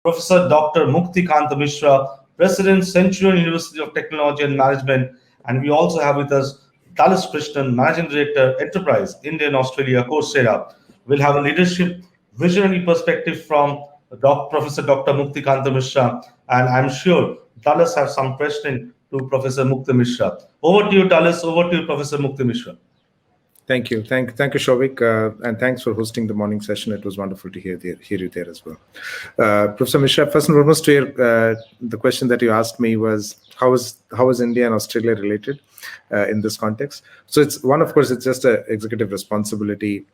Professor Dr. Mukti Kanta Mishra, President, Centurion University of Technology and Management, and we also have with us Krishnan, Managing Director, Enterprise, India and Australia, Coursera. We'll have a leadership visionary perspective from Professor Dr. Mukti Kanta Mishra, and I'm sure Dallas has some question to Professor Mukti Mishra. Over to you, Dallas. Over to you, Professor Mukti Mishra. Thank you, Shouvik, and thanks for hosting the morning session. It was wonderful to hear you there as well. Professor Mishra, first and foremost, the question that you asked me was how is India and Australia related in this context? So of course, it's just an executive responsibility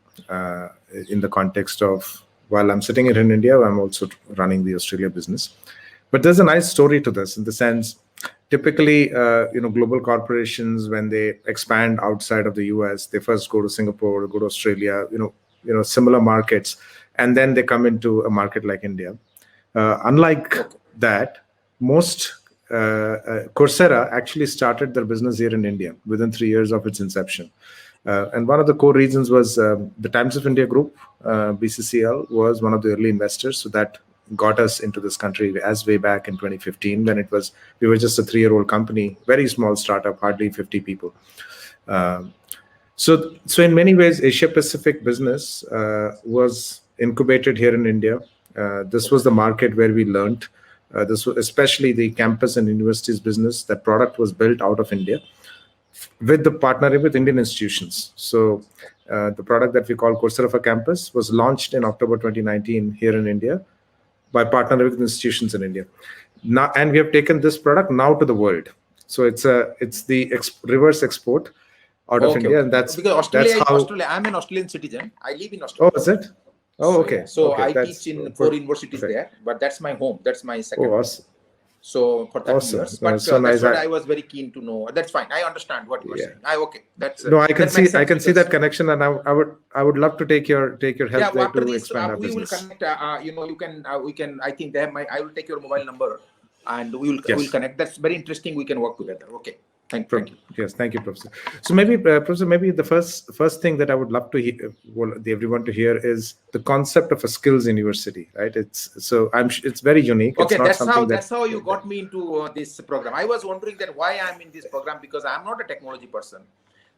in the context of while I'm sitting here in India, I'm also running the Australia business. But there's a nice story to this in the sense. Typically, global corporations, when they expand outside of the US, they first go to Singapore, go to Australia, similar markets, and then they come into a market like India. Unlike that, most Coursera actually started their business here in India within 3 years of its inception. And one of the core reasons was the Times of India Group, BCCL, was one of the early investors. So that got us into this country as way back in 2015 when we were just a 3-year-old company, very small startup, hardly 50 people. So in many ways, Asia Pacific business was incubated here in India. This was the market where we learned. This was especially the campus and universities business. That product was built out of India with the partnering with Indian institutions. So the product that we call Coursera for Campus was launched in October 2019 here in India by partnering with institutions in India. Now, and we have taken this product now to the world. So it's the reverse export out of India, and that's because Australia. I'm an Australian citizen. I live in Australia. Oh, is it? Oh, okay. So I teach in 4 universities there, but that's my home. That's my second. Oh, awesome. So for 30 years, but that's what I was very keen to know. That's fine. I understand what you are saying. Okay, that's no. I can see that connection, and I would love to take your help there to expand our business. We will connect. You can we can. I think I will take your mobile number, and we will connect. That's very interesting. We can work together. Okay. Thank you. Yes, thank you, Professor. So maybe, Professor, the first thing that I would love to everyone to hear is the concept of a skills university, right? It's very unique. Okay, that's how you got me into this program. I was wondering that why I'm in this program because I'm not a technology person.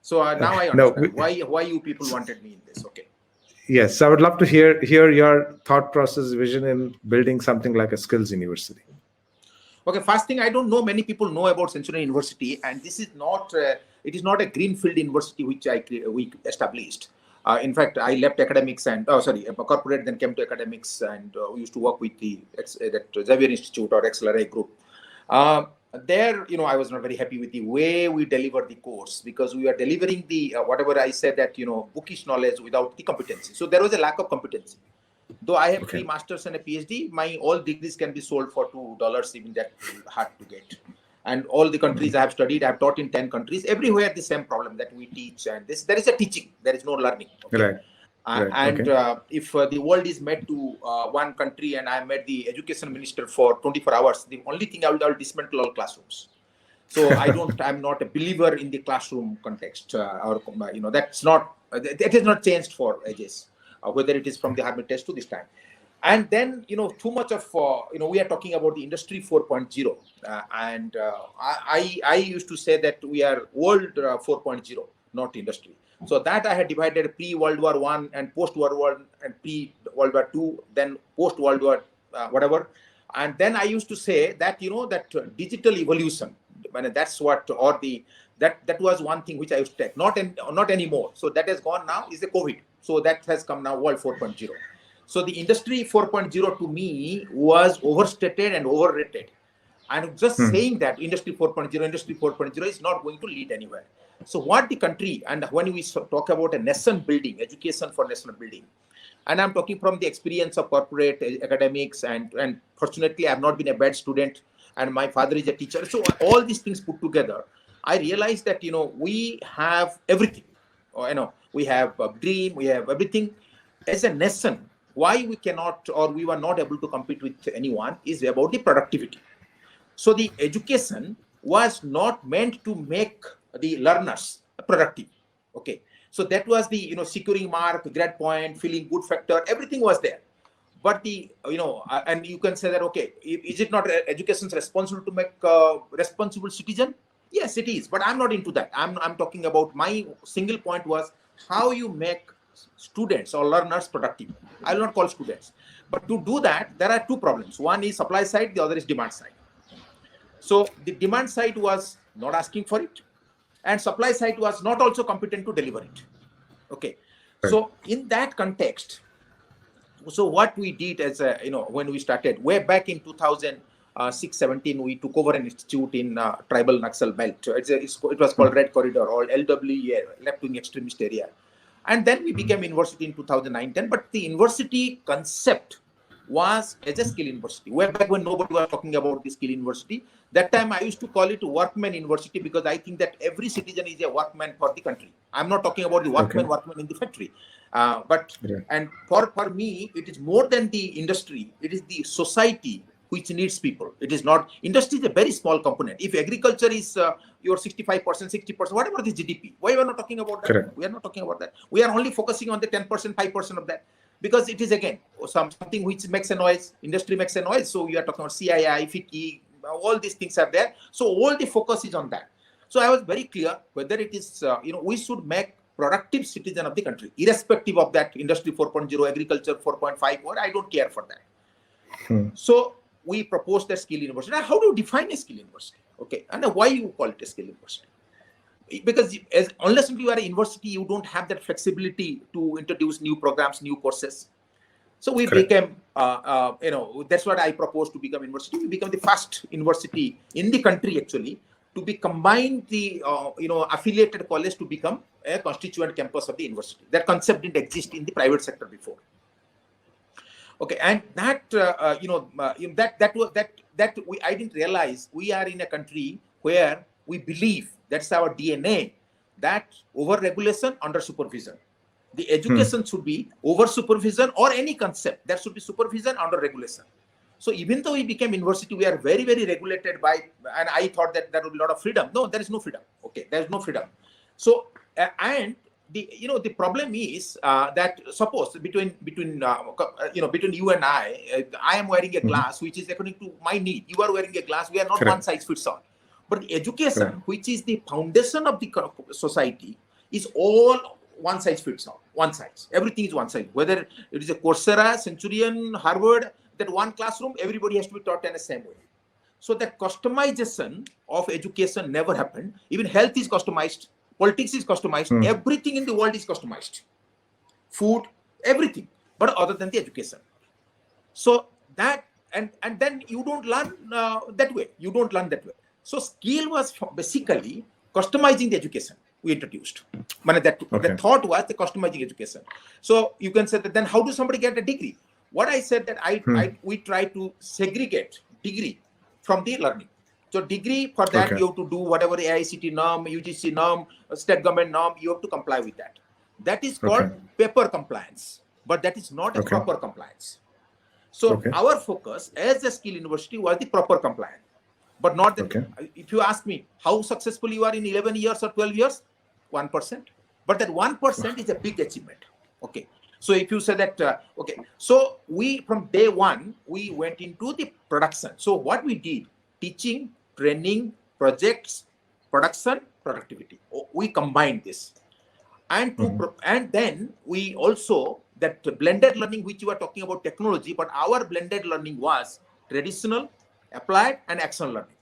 So now I understand why you people wanted me in this. Okay. Yes, I would love to hear your thought process, vision in building something like a skills university. Okay, first thing, I don't know many people know about Centurion University, and this is not it is not a greenfield university which we established. In fact, I left academics and corporate, then came to academics, and we used to work with that Xavier Institute or XLRI group. There, I was not very happy with the way we delivered the course because we were delivering the whatever I said that bookish knowledge without the competency. So there was a lack of competency. Though I have 3 masters and a PhD, my all degrees can be sold for $2, even that hard to get. And all the countries I have studied, I have taught in 10 countries. Everywhere the same problem that we teach, and there is a teaching, there is no learning. Okay? Right. If the world is made to one country, and I met the education minister for 24 hours, the only thing I will dismantle all classrooms. So I'm not a believer in the classroom context, that's not. It is not changed for ages. Whether it is from the Harvard test to this time. And then, too much of, we are talking about the industry 4.0. And I used to say that we are world 4.0, not industry. So that I had divided pre-World War I and post-World War and pre-World War II, then post-World War whatever. And then I used to say that, that digital evolution, that's what, that was one thing which I used to take, not anymore. So that has gone now is the COVID. So that has come now world 4.0. So the industry 4.0 to me was overstated and overrated. And just saying that industry 4.0 is not going to lead anywhere. So what the country, and when we talk about a nation building, education for national building, and I'm talking from the experience of corporate academics, and fortunately I have not been a bad student, and my father is a teacher. So all these things put together, I realized that, we have everything. We have a dream, we have everything. As a nation, why we cannot, or we were not able to compete with anyone is about the productivity. So the education was not meant to make the learners productive. Okay. So that was the, securing mark, grade point, feeling good factor, everything was there. but and you can say that, okay, is it not education's responsible to make responsible citizen? Yes, it is, but I'm not into that. I'm talking about, my single point was how you make students or learners productive. I will not call students, but to do that, there are two problems. One is supply side, the other is demand side. So the demand side was not asking for it, and supply side was not also competent to deliver it. Okay, so in that context, so what we did as when we started way back in 2006-17, we took over an institute in tribal Naxal belt. It was called Red Corridor, or LWE, left wing extremist area. And then we became university in 2009-10. But the university concept was as a skill university. Way back when nobody was talking about the skill university, that time I used to call it workman university, because I think that every citizen is a workman for the country. I'm not talking about the workman in the factory. And for me, it is more than the industry. It is the society which needs people. It is not, industry is a very small component. If agriculture is your 65%, 60%, whatever the GDP, why we are not talking about that? Correct. We are not talking about that. We are only focusing on the 10%, 5% of that. Because it is, again, something which makes a noise, industry makes a noise. So you are talking about CII, FICI, all these things are there. So all the focus is on that. So I was very clear whether it is, we should make productive citizen of the country, irrespective of that industry 4.0, agriculture 4.5, or I don't care for that. So we proposed a skill university. Now, how do you define a skill university? Okay, and why you call it a skill university? Because unless you are a university, you don't have that flexibility to introduce new programs, new courses. So we became, that's what I proposed to become university. We become the first university in the country, actually, to be combined the, affiliated college to become a constituent campus of the university. That concept didn't exist in the private sector before. Okay, and that, I didn't realize we are in a country where we believe, that's our DNA, that over-regulation, under supervision. The education should be over supervision, or any concept, that should be supervision, under regulation. So even though we became university, we are very, very regulated by, and I thought that there would be a lot of freedom. No, there is no freedom. Okay, there is no freedom. So, and the problem is that suppose between you and I am wearing a glass which is according to my need. You are wearing a glass. We are not one size fits all. But the education, which is the foundation of the society, is all one size fits all. One size. Everything is one size. Whether it is a Coursera, Centurion, Harvard, that one classroom, everybody has to be taught in the same way. So that customization of education never happened. Even health is customized. Politics is customized. Everything in the world is customized. Food, everything, but other than the education. So that, and then you don't learn that way. You don't learn that way. So skill was basically customizing the education we introduced. The thought was the customizing education. So you can say that then how does somebody get a degree? What I said that we try to segregate degree from the learning. So degree, for that you have to do whatever AICT norm, UGC norm, state government norm, you have to comply with that. That is called paper compliance, but that is not a proper compliance. So our focus as a skill university was the proper compliance, but not the, if you ask me how successful you are in 11 years or 12 years, 1%, but that 1% is a big achievement. Okay. So if you say that, so we, from day one, we went into the production. So what we did, teaching, training, projects, production, productivity. We combined this. And and then we also, that blended learning, which you are talking about technology, but our blended learning was traditional, applied, and action learning.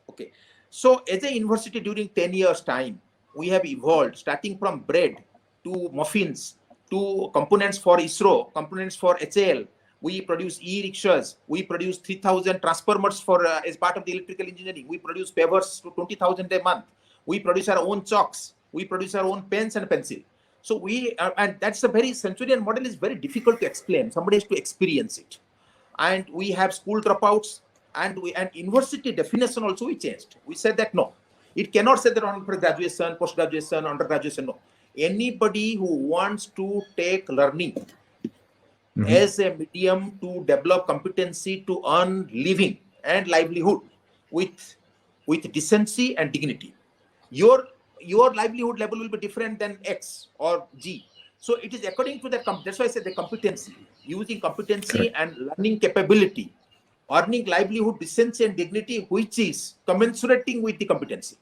Okay. So as a university, during 10 years time, we have evolved, starting from bread to muffins, to components for ISRO, components for HAL. We produce e-rickshaws. We produce 3,000 transformers for as part of the electrical engineering. We produce pavers to 20,000 a month. We produce our own chalks. We produce our own pens and pencil. So we and that's a very Centurion model is very difficult to explain. Somebody has to experience it. And we have school dropouts, and university definition also we changed. We said that no, it cannot say that on graduation, post graduation, undergraduation. No, anybody who wants to take learning as a medium to develop competency to earn living and livelihood with decency and dignity. Your livelihood level will be different than X or G. So it is according to that. That's why I said the competency, using competency and learning capability, earning livelihood, decency and dignity, which is commensurating with the competency.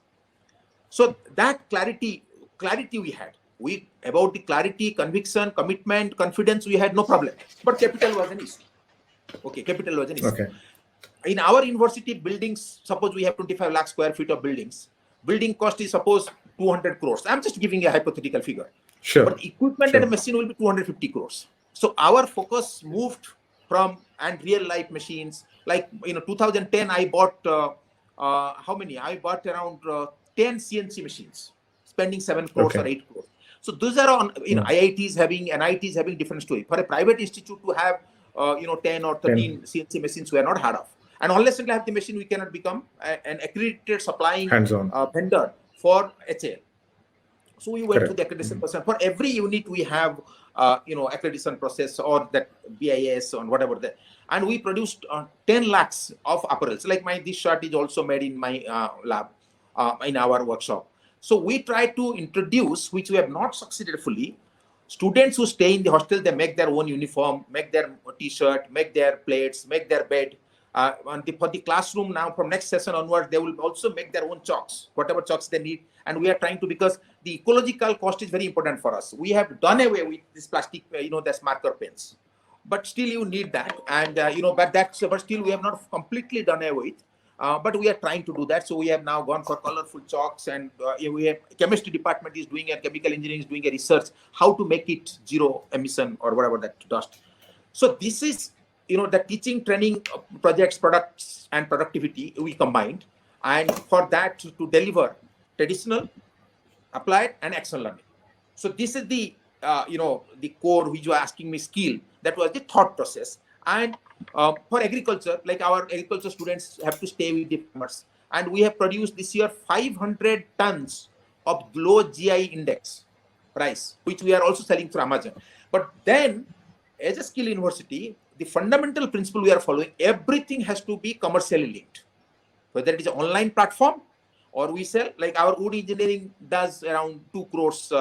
So that clarity we had. About the clarity, conviction, commitment, confidence, we had no problem. But capital was an issue. Okay, capital was an issue. Okay. In our university buildings, suppose we have 25 lakh square feet of buildings. Building cost is suppose 200 crores. I'm just giving a hypothetical figure. Sure. But equipment and a machine will be 250 crores. So our focus moved from, and real life machines, like 2010, I bought how many? I bought around 10 CNC machines, spending 7 crores or 8 crores. So those are on, IITs having, NITs having different story. For a private institute to have, 10 or 13 CNC machines, we are not hard of. And unless we have the machine, we cannot become an accredited supplying vendor for HAL. So we went to the accreditation process. For every unit, we have, accreditation process or that BIS or whatever that. And we produced 10 lakhs of apparels. Like this shirt is also made in my lab, in our workshop. So we try to introduce, which we have not succeeded fully, students who stay in the hostel, they make their own uniform, make their t-shirt, make their plates, make their bed. For the classroom now, from next session onwards, they will also make their own chalks, whatever chalks they need. And we are trying to, because the ecological cost is very important for us. We have done away with this plastic, that's marker pens. But still you need that. And, but still we have not completely done away with. But we are trying to do that. So we have now gone for colorful chalks, and we have chemistry department is doing, and chemical engineering is doing a research how to make it zero emission or whatever that dust. So this is, the teaching, training projects, products and productivity we combined, and for that to deliver traditional, applied and action learning. So this is the, the core which you are asking me skill. That was the thought process. And for agriculture, like our agriculture students have to stay with the farmers. And we have produced this year 500 tons of low GI index rice, which we are also selling through Amazon. But then, as a skill university, the fundamental principle we are following, everything has to be commercially linked. Whether it is an online platform or we sell, like our wood engineering does around 2 crores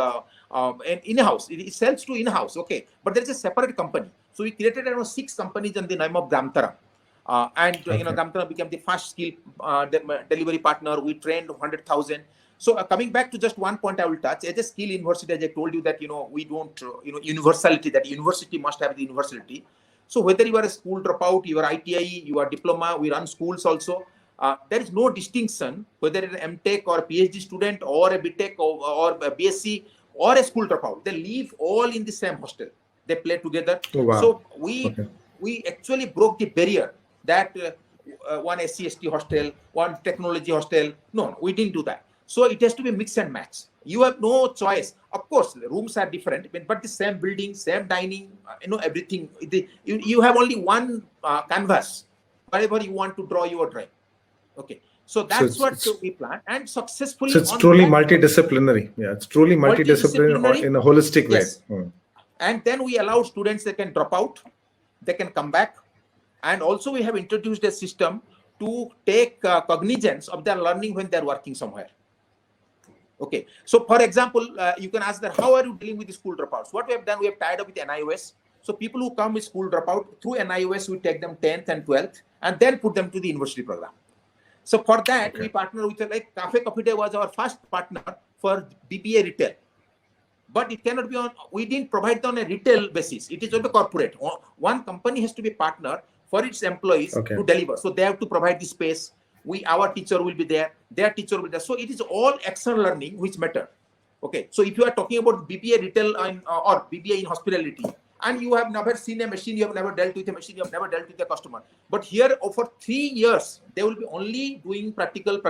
and in-house. It sells to in-house, okay. But there is a separate company. So we created around 6 companies in the name of Gramtaram. Gramtaram became the first skill delivery partner. We trained 100,000. So coming back to just one point I will touch, as a skill university, as I told you that, we don't, universality, that university must have the universality. So whether you are a school dropout, you are ITI, you are diploma, we run schools also. There is no distinction whether it's an MTech or a PhD student or a BTech or a BSc or a school dropout. They live all in the same hostel. They play together. Oh, wow. So we actually broke the barrier that one SC/ST hostel, one technology hostel. No, we didn't do that. So it has to be mix and match. You have no choice. Of course, the rooms are different, but the same building, same dining, everything. You have only one canvas. Whatever you want to draw, you are drawing. Okay. So that's what we plan, and successfully. So it's truly multidisciplinary. Yeah, it's truly multidisciplinary in a holistic way. Yes. And then we allow students, they can drop out, they can come back. And also we have introduced a system to take cognizance of their learning when they're working somewhere. Okay. So for example, you can ask that, how are you dealing with the school dropouts? What we have done, we have tied up with NIOS. So people who come with school dropout, through NIOS, we take them 10th and 12th and then put them to the university program. So for that, we partner with, like Cafe Coffee Day was our first partner for BBA retail. But it cannot be on, we didn't provide on a retail basis. It is on the corporate. One company has to be partner for its employees to deliver. So they have to provide the space. Our teacher will be there. Their teacher will be there. So it is all action learning which matter. Okay. So if you are talking about BBA retail or BBA in hospitality, and you have never seen a machine, you have never dealt with a machine, you have never dealt with a customer. But here, for 3 years, they will be only doing practical.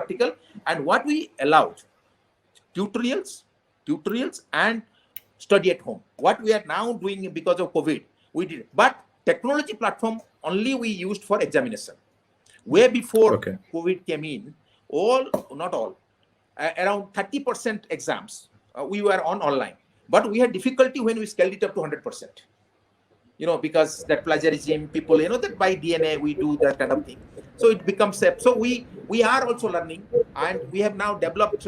And what we allowed, tutorials, and study at home. What we are now doing because of COVID, we did. But technology platform only we used for examination. Way before COVID came in, not all, around 30% exams, we were on online. But we had difficulty when we scaled it up to 100%. Because that plagiarism, people, that by DNA, we do that kind of thing. So it becomes safe. So we are also learning, and we have now developed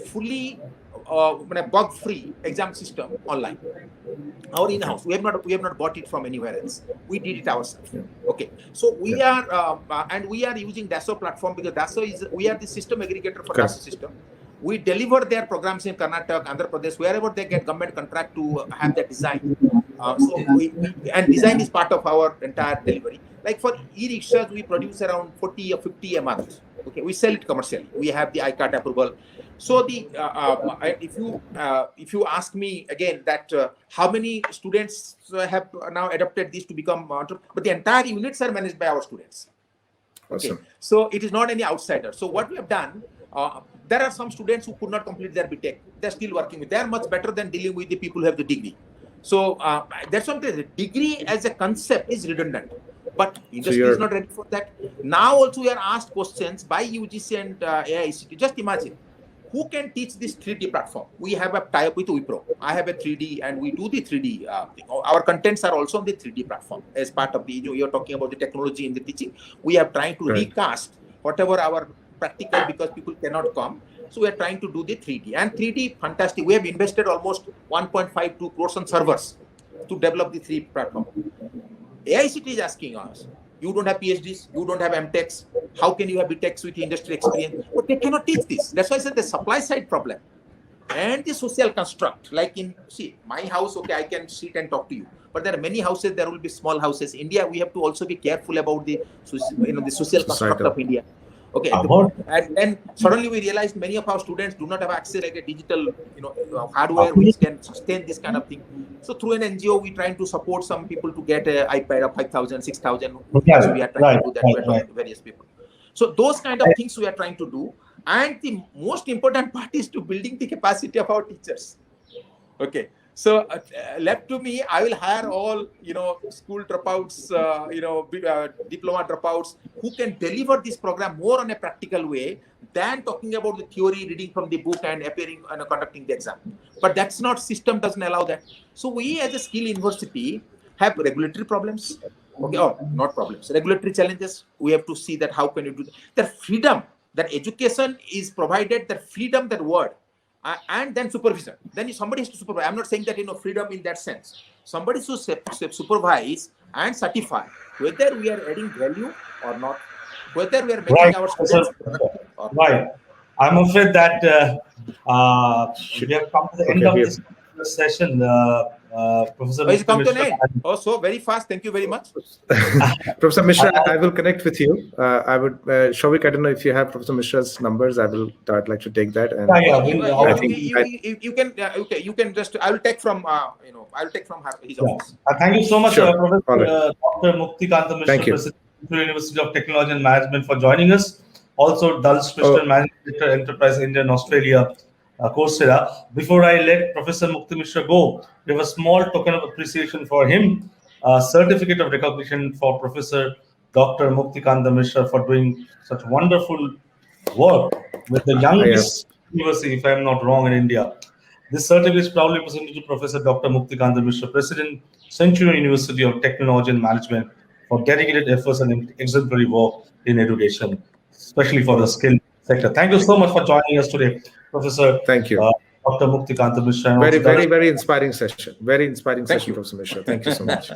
fully bug-free exam system online. Our in-house. We have not bought it from anywhere else. We did it ourselves. Okay. So we are and we are using Dassault platform, because we are the system aggregator for Dassault system. We deliver their programs in Karnataka, Andhra Pradesh, wherever they get government contract to have their design. And design is part of our entire delivery. Like for e-rickshaws, we produce around 40 or 50 a month. Okay, we sell it commercially. We have the ICAT approval. So if you ask me again that how many students have now adopted this to become, but the entire units are managed by our students. Okay, awesome. So it is not any outsider. So what we have done, there are some students who could not complete their BTech. They're still working with. They are much better than dealing with the people who have the degree. So that's something. The degree as a concept is redundant, but industry is not ready for that. Now also we are asked questions by UGC and AICT. Just imagine, who can teach this 3D platform? We have a tie-up with Wipro. I have a 3D, and we do the 3D thing. Our contents are also on the 3D platform as part of the. You're talking about the technology in the teaching. We are trying to recast whatever our practical, because people cannot come. So we are trying to do the 3D, and 3D fantastic. We have invested almost 1.52 crores on servers to develop the 3D platform. AICT is asking us, you don't have PhDs, you don't have MTechs, how can you have BTechs with industry experience? But they cannot teach this. That's why I said the supply side problem and the social construct. Like my house, okay, I can sit and talk to you, but there are many houses. There will be small houses. India, we have to also be careful about the social construct of India. Okay, and then suddenly we realized many of our students do not have access like a digital, hardware which can sustain this kind of thing. So through an NGO, we trying to support some people to get an iPad of 5,000, 6,000. So we are trying to do that. We are talking to various people. So those kind of things we are trying to do. And the most important part is to building the capacity of our teachers. Okay. So left to me, I will hire all, school dropouts, diploma dropouts who can deliver this program more on a practical way than talking about the theory, reading from the book and appearing and conducting the exam. But that's not, system doesn't allow that. So we as a skill university have regulatory problems, okay, or not problems, regulatory challenges. We have to see that how can you do that. The freedom that education is provided, that freedom, that word. And then supervision. Then somebody has to supervise. I'm not saying that freedom in that sense. Somebody should supervise and certify whether we are adding value or not, whether we are making our students productive or not. Right. I'm afraid that we have come to the end of this session. Professor, it's come to an end. Oh, so very fast. Thank you very much. Professor Mishra, I will connect with you. I would, Shouvik, I don't know if you have Professor Mishra's numbers. I'd like to take that. And you can. Okay, you can just. I will take from. I will take from his office. Thank you so much, Professor Dr. Mukti Kanta Mishra, President of the University of Technology and Management, for joining us. Also, Dallas Krishnan, Managing Director, Enterprise India and Australia, Coursera. Before I let Professor Mukti Mishra go, we have a small token of appreciation for him, a certificate of recognition for Professor Dr. Mukti Kanta Mishra for doing such wonderful work with the youngest university, if I'm not wrong, in India. This certificate is proudly presented to Professor Dr. Mukti Kanta Mishra, President, Centurion University of Technology and Management, for dedicated efforts and exemplary work in education, especially for the skill sector. Thank you so much for joining us today, Professor. Thank you. Dr. Mukti Kanta Mishra. Very inspiring session. Very inspiring session, Professor Mishra. Thank you so much.